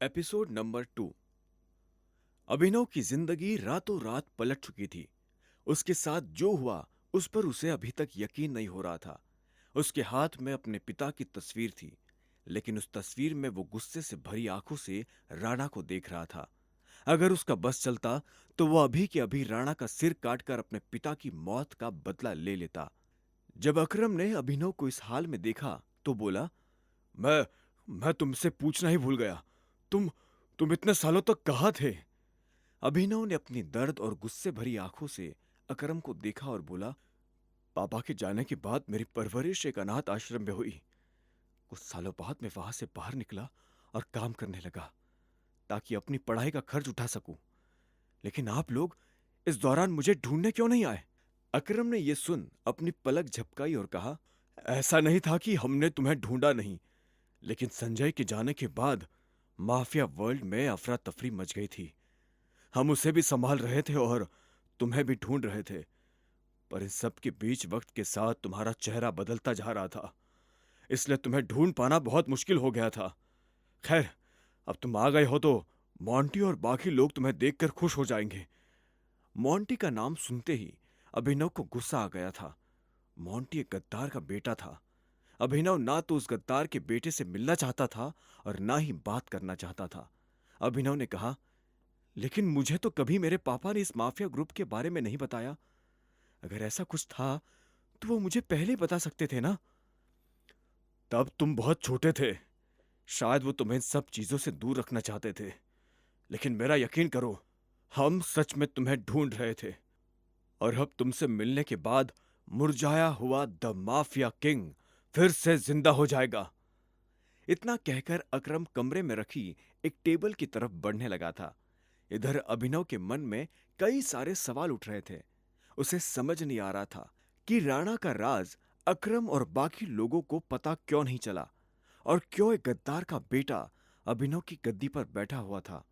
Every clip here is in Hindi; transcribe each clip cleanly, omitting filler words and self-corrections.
Episode number 2। अभिनव की जिंदगी रातों रात पलट चुकी थी। उसके साथ जो हुआ उस पर उसे अभी तक यकीन नहीं हो रहा था। उसके हाथ में अपने पिता की तस्वीर थी, लेकिन उस तस्वीर में वो गुस्से से भरी आंखों से राणा को देख रहा था। अगर उसका बस चलता तो वो अभी के अभी राणा का सिर काटकर अपने पिता की मौत का बदला ले लेता। जब अकरम ने अभिनव को इस हाल में देखा तो बोला, मैं मैं तुमसे पूछना ही भूल गया। तुम तुम इतने सालों तक कहाँ थे? अभिनव ने अपनी दर्द और गुस्से भरी आंखों से अकरम को देखा और बोला, पापा के जाने के बाद मेरी परवरिश एक अनाथ आश्रम में हुई। कुछ सालों बाद मैं वहां से बाहर निकला और काम करने लगा ताकि अपनी पढ़ाई का खर्च उठा सकूं। लेकिन आप लोग इस दौरान मुझे ढूंढने क्यों नहीं आए? अकरम ने यह सुन अपनी पलक झपकाई और कहा, ऐसा नहीं था कि हमने तुम्हें ढूंढा नहीं, लेकिन संजय के जाने के बाद माफिया वर्ल्ड में अफरा तफरी मच गई थी। हम उसे भी संभाल रहे थे और तुम्हें भी ढूंढ रहे थे। पर इन सब के बीच वक्त के साथ तुम्हारा चेहरा बदलता जा रहा था, इसलिए तुम्हें ढूंढ पाना बहुत मुश्किल हो गया था। खैर, अब तुम आ गए हो तो मोंटी और बाकी लोग तुम्हें देखकर खुश हो जाएंगे। मोंटी का नाम सुनते ही अभिनव को गुस्सा आ गया था। मोंटी एक गद्दार का बेटा था। अभिनव ना तो उस गद्दार के बेटे से मिलना चाहता था और ना ही बात करना चाहता था। अभिनव ने कहा, लेकिन मुझे तो कभी मेरे पापा ने इस माफिया ग्रुप के बारे में नहीं बताया। अगर ऐसा कुछ था तो वो मुझे पहले ही बता सकते थे ना। तब तुम बहुत छोटे थे। शायद वो तुम्हें इन सब चीजों से दूर रखना चाहते थे। लेकिन मेरा यकीन करो, हम सच में तुम्हें ढूंढ रहे थे। और अब तुमसे मिलने के बाद मुरझाया हुआ द माफिया किंग फिर से जिंदा हो जाएगा। इतना कहकर अकरम कमरे में रखी एक टेबल की तरफ बढ़ने लगा था। इधर अभिनव के मन में कई सारे सवाल उठ रहे थे। उसे समझ नहीं आ रहा था कि राणा का राज अकरम और बाकी लोगों को पता क्यों नहीं चला और क्यों एक गद्दार का बेटा अभिनव की गद्दी पर बैठा हुआ था।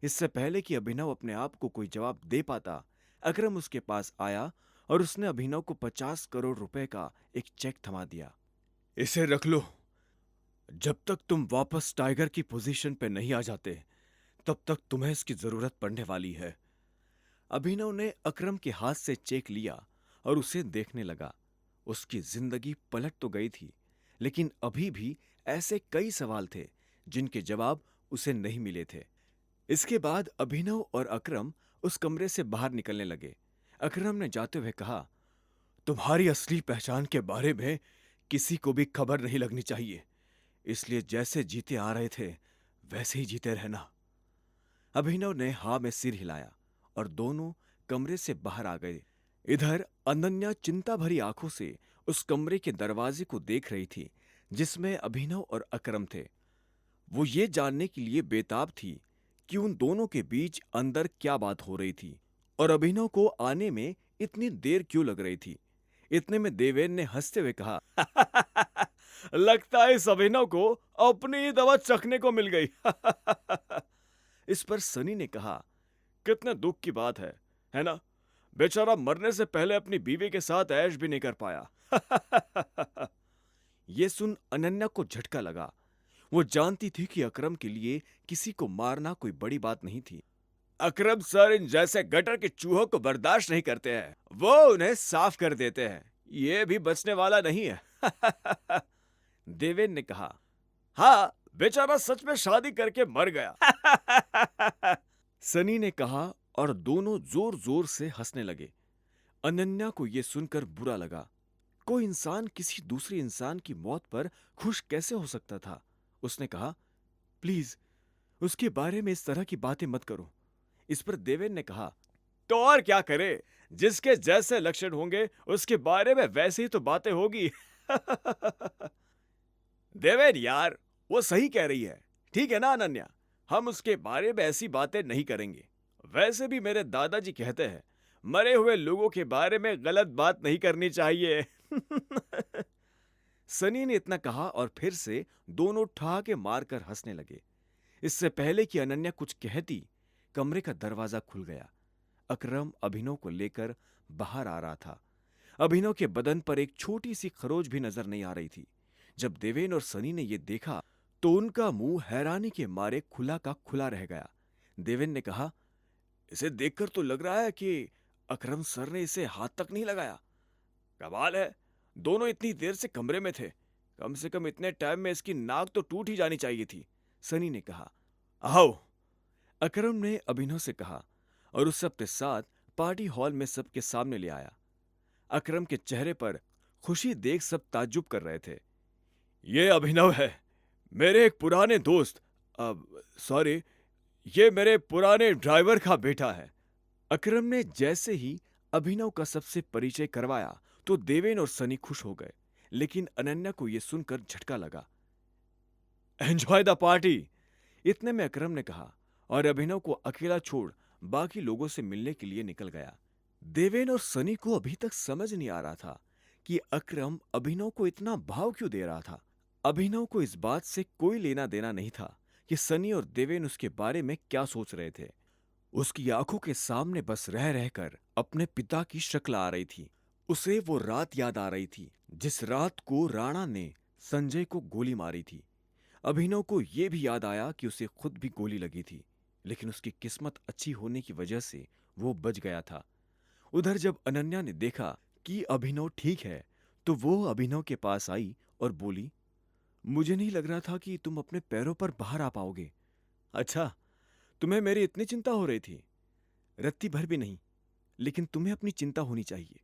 इससे पहले कि अभिनव अपने आप को कोई जवाब दे पाता, अकरम उसके पास आया और उसने अभिनव को 50 करोड़ रुपए का एक चेक थमा दिया। इसे रख लो। जब तक तुम वापस टाइगर की पोजीशन पे नहीं आ जाते तब तक तुम्हें इसकी जरूरत पड़ने वाली है। अभिनव ने अकरम के हाथ से चेक लिया और उसे देखने लगा। उसकी जिंदगी पलट तो गई थी, लेकिन अभी भी ऐसे कई सवाल थे जिनके जवाब उसे नहीं मिले थे। इसके बाद अभिनव और अकरम उस कमरे से बाहर निकलने लगे। अकरम ने जाते हुए कहा, तुम्हारी असली पहचान के बारे में किसी को भी खबर नहीं लगनी चाहिए, इसलिए जैसे जीते आ रहे थे वैसे ही जीते रहना। अभिनव ने हाँ में सिर हिलाया और दोनों कमरे से बाहर आ गए। इधर अनन्या चिंता भरी आंखों से उस कमरे के दरवाजे को देख रही थी जिसमें अभिनव और अकरम थे। वो ये जानने के लिए बेताब थी कि उन दोनों के बीच अंदर क्या बात हो रही थी और अभिनव को आने में इतनी देर क्यों लग रही थी। इतने में देवेन ने हंसते हुए कहा, लगता है इस अभिनव को अपनी ही दवा चखने को मिल गई। इस पर सनी ने कहा, कितने दुख की बात है ना? बेचारा मरने से पहले अपनी बीवी के साथ ऐश भी नहीं कर पाया। ये सुन अनन्या को झटका लगा। वो जानती थी कि अकरम के लिए किसी को मारना कोई बड़ी बात नहीं थी। अकरम सर इन जैसे गटर के चूहों को बर्दाश्त नहीं करते हैं। वो उन्हें साफ कर देते हैं। ये भी बचने वाला नहीं है। देवेन ने कहा, हाँ, बेचारा सच में शादी करके मर गया। सनी ने कहा और दोनों जोर जोर से हंसने लगे। अनन्या को यह सुनकर बुरा लगा। कोई इंसान किसी दूसरे इंसान की मौत पर खुश कैसे हो सकता था? उसने कहा, प्लीज उसके बारे में इस तरह की बातें मत करो। इस पर देवेन ने कहा, तो और क्या करे, जिसके जैसे लक्षण होंगे उसके बारे में वैसे ही तो बातें होगी। देवेन यार, वो सही कह रही है। ठीक है ना अनन्या, हम उसके बारे में ऐसी बातें नहीं करेंगे। वैसे भी मेरे दादाजी कहते हैं, मरे हुए लोगों के बारे में गलत बात नहीं करनी चाहिए। सनी ने इतना कहा और फिर से दोनों ठहाके मारकर हंसने लगे। इससे पहले कि अनन्या कुछ कहती, कमरे का दरवाजा खुल गया। अकरम अभिनव को लेकर बाहर आ रहा था। अभिनव के बदन पर एक छोटी सी खरोच भी नजर नहीं आ रही थी। जब देवेन और सनी ने यह देखा तो उनका मुंह हैरानी के मारे खुला का खुला रह गया। देवेन ने कहा, इसे देखकर तो लग रहा है कि अकरम सर ने इसे हाथ तक नहीं लगाया। कमाल है, दोनों इतनी देर से कमरे में थे। कम से कम इतने टाइम में इसकी नाक तो टूट ही जानी चाहिए थी। सनी ने कहा। आओ, अकरम ने अभिनव से कहा और उसे अपने साथ पार्टी हॉल में सबके सामने ले आया। अकरम के चेहरे पर खुशी देख सब ताज्जुब कर रहे थे। ये अभिनव है, मेरे एक पुराने दोस्त, अब सॉरी, ये मेरे पुराने ड्राइवर का बेटा है। अकरम ने जैसे ही अभिनव का सबसे परिचय करवाया तो देवेन और सनी खुश हो गए, लेकिन अनन्या को यह सुनकर झटका लगा। एंजॉय द पार्टी, इतने में अकरम ने कहा और अभिनव को अकेला छोड़ बाकी लोगों से मिलने के लिए निकल गया। देवेन और सनी को अभी तक समझ नहीं आ रहा था कि अकरम अभिनव को इतना भाव क्यों दे रहा था। अभिनव को इस बात से कोई लेना देना नहीं था कि सनी और देवेन उसके बारे में क्या सोच रहे थे। उसकी आंखों के सामने बस रह रहकर अपने पिता की शक्ल आ रही थी। उसे वो रात याद आ रही थी जिस रात को राणा ने संजय को गोली मारी थी। अभिनव को यह भी याद आया कि उसे खुद भी गोली लगी थी, लेकिन उसकी किस्मत अच्छी होने की वजह से वो बच गया था। उधर जब अनन्या ने देखा कि अभिनव ठीक है तो वो अभिनव के पास आई और बोली, मुझे नहीं लग रहा था कि तुम अपने पैरों पर बाहर आ पाओगे। अच्छा, तुम्हें मेरी इतनी चिंता हो रही थी? रत्ती भर भी नहीं, लेकिन तुम्हें अपनी चिंता होनी चाहिए।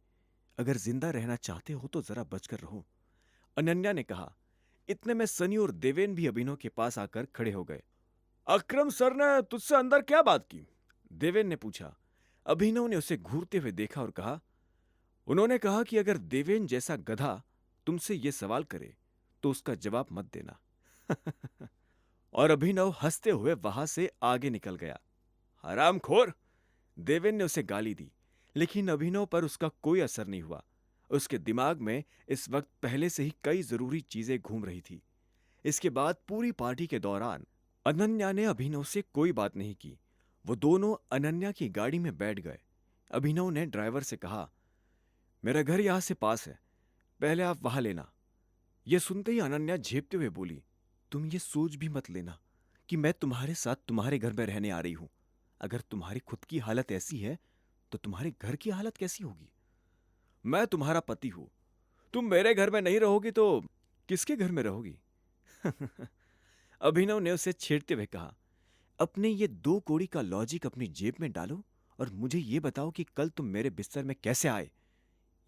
अगर जिंदा रहना चाहते हो तो जरा बचकर रहो, अनन्या ने कहा। इतने में सनी और देवेन भी अभिनव के पास आकर खड़े हो गए। अकरम सर ने तुझसे अंदर क्या बात की? देवेन ने पूछा। अभिनव ने उसे घूरते हुए देखा और कहा, उन्होंने कहा कि अगर देवेन जैसा गधा तुमसे यह सवाल करे तो उसका जवाब मत देना। और अभिनव हंसते हुए वहां से आगे निकल गया। हरामखोर, देवेन ने उसे गाली दी, लेकिन अभिनव पर उसका कोई असर नहीं हुआ। उसके दिमाग में इस वक्त पहले से ही कई जरूरी चीजें घूम रही थी। इसके बाद पूरी पार्टी के दौरान अनन्या ने अभिनव से कोई बात नहीं की। वो दोनों अनन्या की गाड़ी में बैठ गए। अभिनव ने ड्राइवर से कहा, मेरा घर यहां से पास है, पहले आप वहां लेना। यह सुनते ही अनन्या झेपते हुए बोली, तुम ये सोच भी मत लेना कि मैं तुम्हारे साथ तुम्हारे घर में रहने आ रही हूं। अगर तुम्हारी खुद की हालत ऐसी है तो तुम्हारे घर की हालत कैसी होगी? मैं तुम्हारा पति हूं, तुम मेरे घर में नहीं रहोगी तो किसके घर में रहोगी? अभिनव ने उसे छेड़ते हुए कहा, अपने ये 2 कौड़ी का लॉजिक अपनी जेब में डालो और मुझे ये बताओ कि कल तुम मेरे बिस्तर में कैसे आए?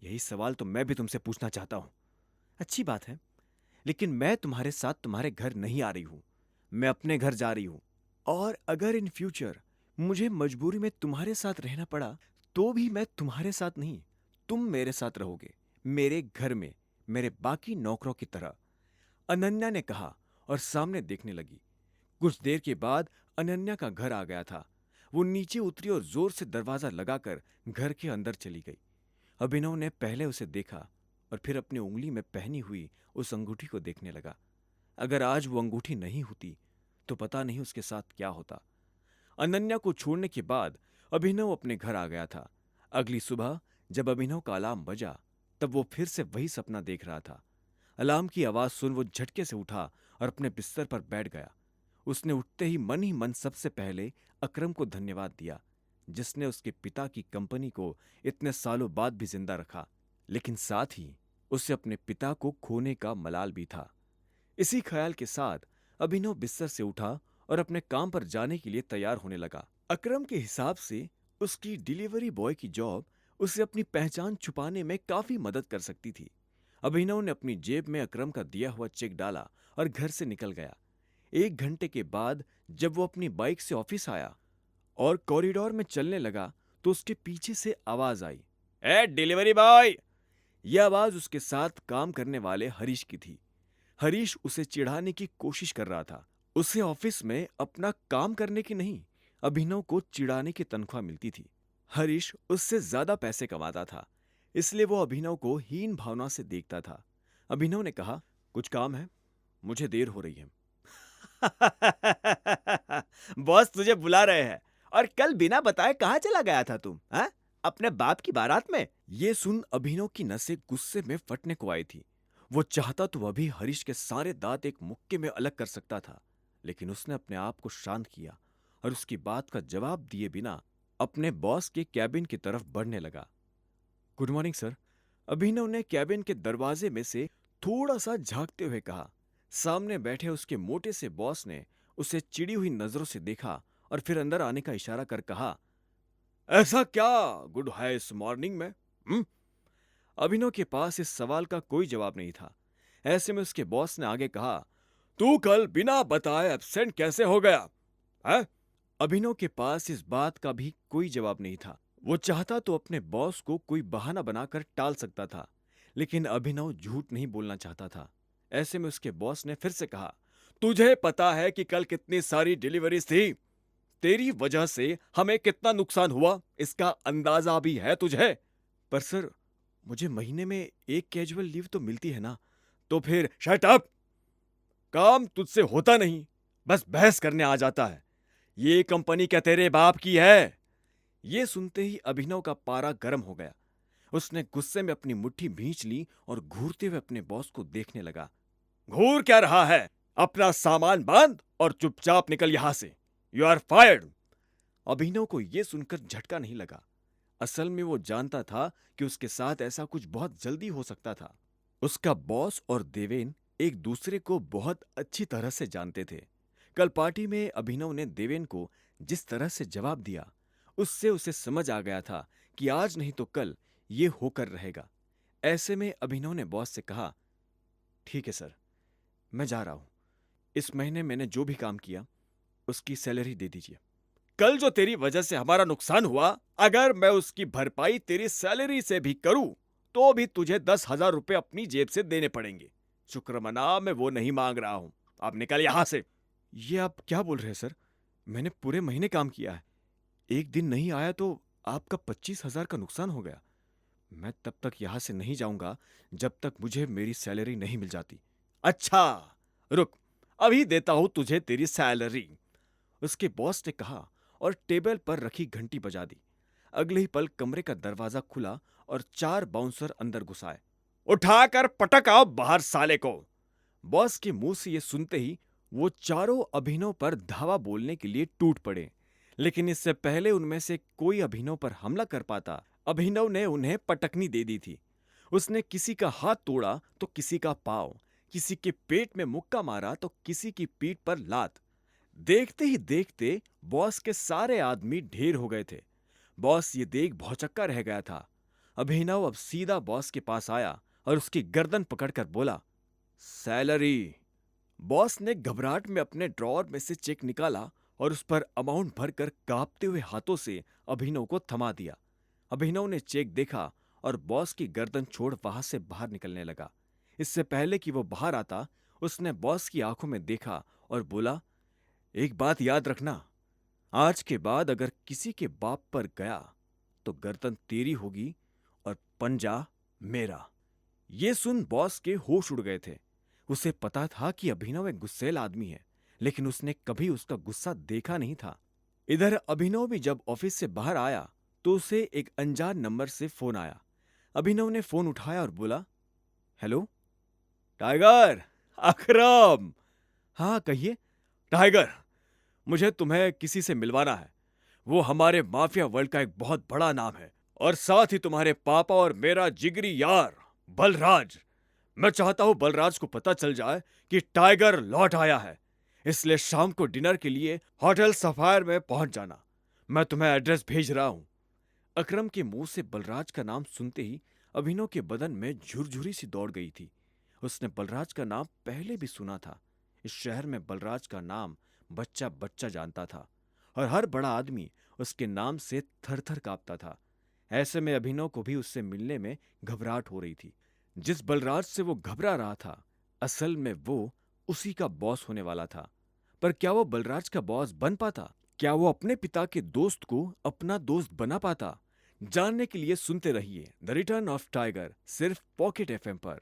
यही सवाल तो मैं भी तुमसे पूछना चाहता हूं। अच्छी बात है, लेकिन मैं तुम्हारे साथ तुम्हारे घर नहीं आ रही हूं, मैं अपने घर जा रही हूं। और अगर इन फ्यूचर मुझे मजबूरी में तुम्हारे साथ रहना पड़ा तो भी मैं तुम्हारे साथ नहीं, तुम मेरे साथ रहोगे, मेरे घर में, मेरे बाकी नौकरों की तरह, अनन्या ने कहा और सामने देखने लगी। कुछ देर के बाद अनन्या का घर आ गया था। वो नीचे उतरी और जोर से दरवाजा लगाकर घर के अंदर चली गई। अभिनव ने पहले उसे देखा और फिर अपनी उंगली में पहनी हुई उस अंगूठी को देखने लगा। अगर आज वो अंगूठी नहीं होती तो पता नहीं उसके साथ क्या होता। अनन्या को छोड़ने के बाद अभिनव अपने घर आ गया था। अगली सुबह जब अभिनव का अलार्म बजा तब वो फिर से वही सपना देख रहा था। अलार्म की आवाज सुन वो झटके से उठा और अपने बिस्तर पर बैठ गया। उसने उठते ही मन सबसे पहले अकरम को धन्यवाद दिया, जिसने उसके पिता की कंपनी को इतने सालों बाद भी जिंदा रखा, लेकिन साथ ही उसे अपने पिता को खोने का मलाल भी था। इसी ख्याल के साथ अभिनव बिस्तर से उठा और अपने काम पर जाने के लिए तैयार होने लगा। अकरम के हिसाब से उसकी डिलीवरी बॉय की जॉब उसे अपनी पहचान छुपाने में काफी मदद कर सकती थी। अभिनव ने अपनी जेब में अकरम का दिया हुआ चेक डाला और घर से निकल गया। 1 घंटे के बाद जब वो अपनी बाइक से ऑफिस आया और कॉरिडोर में चलने लगा तो उसके पीछे से आवाज आई, ए डिलीवरी बॉय! यह आवाज उसके साथ काम करने वाले हरीश की थी। हरीश उसे चिढ़ाने की कोशिश कर रहा था। उसे ऑफिस में अपना काम करने की नहीं, अभिनव को चिढ़ाने की तनख्वाह मिलती थी। हरीश उससे ज्यादा पैसे कमाता था, इसलिए वो अभिनव को हीन भावना से देखता था। अभिनव ने कहा, कुछ काम है, मुझे देर हो रही है। बॉस तुझे बुला रहे हैं। और कल बिना बताए कहां चला गया था तुम? अपने बाप की बारात में? ये सुन अभिनव की नसें गुस्से में फटने को आई थी। वो चाहता तो अभी हरीश के सारे दांत एक मुक्के में अलग कर सकता था, लेकिन उसने अपने आप को शांत किया और उसकी बात का जवाब दिए बिना अपने बॉस के कैबिन की तरफ बढ़ने लगा। Good morning sir. अभिनव ने कैबिन के दरवाजे में से थोड़ा सा झांकते हुए कहा। सामने बैठे उसके मोटे से बॉस ने उसे चिड़ी हुई नजरों से देखा और फिर अंदर आने का इशारा कर कहा, ऐसा क्या गुड है इस मॉर्निंग में? अभिनव के पास इस सवाल का कोई जवाब नहीं था। ऐसे में उसके बॉस ने आगे कहा, तू कल बिना बताए एब्सेंट कैसे हो गया है? अभिनव के पास इस बात का भी कोई जवाब नहीं था। वो चाहता तो अपने बॉस को कोई बहाना बनाकर टाल सकता था, लेकिन अभिनव झूठ नहीं बोलना चाहता था। ऐसे में उसके बॉस ने फिर से कहा, तुझे पता है कि कल कितनी सारी डिलीवरीज थी? तेरी वजह से हमें कितना नुकसान हुआ इसका अंदाजा भी है तुझे? पर सर, मुझे महीने में एक कैजुअल लीव तो मिलती है ना। तो फिर शट अप। काम तुझसे होता नहीं, बस बहस करने आ जाता है। ये कंपनी क्या तेरे बाप की है? ये सुनते ही अभिनव का पारा गर्म हो गया। उसने गुस्से में अपनी मुट्ठी भींच ली और घूरते हुए अपने बॉस को देखने लगा। घूर क्या रहा है? अपना सामान बांध और चुपचाप निकल यहां से। You are fired. अभिनव को यह सुनकर झटका नहीं लगा। असल में वो जानता था कि उसके साथ ऐसा कुछ बहुत जल्दी हो सकता था। उसका बॉस और देवेन एक दूसरे को बहुत अच्छी तरह से जानते थे। कल पार्टी में अभिनव ने देवेन को जिस तरह से जवाब दिया, उससे उसे समझ आ गया था कि आज नहीं तो कल ये होकर रहेगा। ऐसे में अभिनव ने बॉस से कहा, ठीक है सर, मैं जा रहा हूं। इस महीने मैंने जो भी काम किया उसकी सैलरी दे दीजिए। कल जो तेरी वजह से हमारा नुकसान हुआ, अगर मैं उसकी भरपाई तेरी सैलरी से भी करूं तो भी तुझे 10,000 रुपए अपनी जेब से देने पड़ेंगे। शुक्र मना मैं वो नहीं मांग रहा हूं। अब निकल यहां से। ये आप क्या बोल रहे हैं सर? मैंने पूरे महीने काम किया है। एक दिन नहीं आया तो आपका 25,000 का नुकसान हो गया। मैं तब तक यहां से नहीं जाऊंगा जब तक मुझे मेरी सैलरी नहीं मिल जाती। अच्छा, रुक, अभी देता हूं तुझे तेरी सैलरी, उसके बॉस ने कहा और टेबल पर रखी घंटी बजा दी। अगले ही पल कमरे का दरवाजा खुला और 4 बाउंसर अंदर घुस आए। उठाकर पटक आओ बाहर साले को। बॉस के मुंह से यह सुनते ही वो चारों अभिनव पर धावा बोलने के लिए टूट पड़े, लेकिन इससे पहले उनमें से कोई अभिनव पर हमला कर पाता, अभिनव ने उन्हें पटकनी दे दी थी। उसने किसी का हाथ तोड़ा तो किसी का पांव, किसी के पेट में मुक्का मारा तो किसी की पीठ पर लात। देखते ही देखते बॉस के सारे आदमी ढेर हो गए थे। बॉस ये देख भौचक्का रह गया था। अभिनव अब सीधा बॉस के पास आया और उसकी गर्दन पकड़कर बोला, सैलरी। बॉस ने घबराहट में अपने ड्रॉअर में से चेक निकाला और उस पर अमाउंट भरकर कांपते हुए हाथों से अभिनव को थमा दिया। अभिनव ने चेक देखा और बॉस की गर्दन छोड़ वहां से बाहर निकलने लगा। इससे पहले कि वो बाहर आता, उसने बॉस की आंखों में देखा और बोला, एक बात याद रखना, आज के बाद अगर किसी के बाप पर गया तो गर्दन तेरी होगी और पंजा मेरा। ये सुन बॉस के होश उड़ गए थे। उसे पता था कि अभिनव एक गुस्सैल आदमी है, लेकिन उसने कभी उसका गुस्सा देखा नहीं था। इधर अभिनव भी जब ऑफिस से बाहर आया तो उसे एक अनजान नंबर से फोन आया। अभिनव ने फोन उठाया और बोला, हेलो टाइगर, अकरम। हाँ कहिए। टाइगर, मुझे तुम्हें किसी से मिलवाना है। वो हमारे माफिया वर्ल्ड का एक बहुत बड़ा नाम है और साथ ही तुम्हारे पापा और मेरा जिगरी यार बलराज। मैं चाहता हूं बलराज को पता चल जाए कि टाइगर लौट आया है, इसलिए शाम को डिनर के लिए होटल सफायर में पहुंच जाना। मैं तुम्हें एड्रेस भेज रहा हूं। अकरम के मुंह से बलराज का नाम सुनते ही अभिनव के बदन में झुरझुरी सी दौड़ गई थी। उसने बलराज का नाम पहले भी सुना था। इस शहर में बलराज का नाम बच्चा बच्चा जानता था और हर बड़ा आदमी उसके नाम से थर थर कांपता था। ऐसे में अभिनव को भी उससे मिलने में घबराहट हो रही थी। जिस बलराज से वो घबरा रहा था, असल में वो उसी का बॉस होने वाला था। पर क्या वो बलराज का बॉस बन पाता? क्या वो अपने पिता के दोस्त को अपना दोस्त बना पाता? जानने के लिए सुनते रहिए द रिटर्न ऑफ टाइगर, सिर्फ पॉकेट एफएम पर।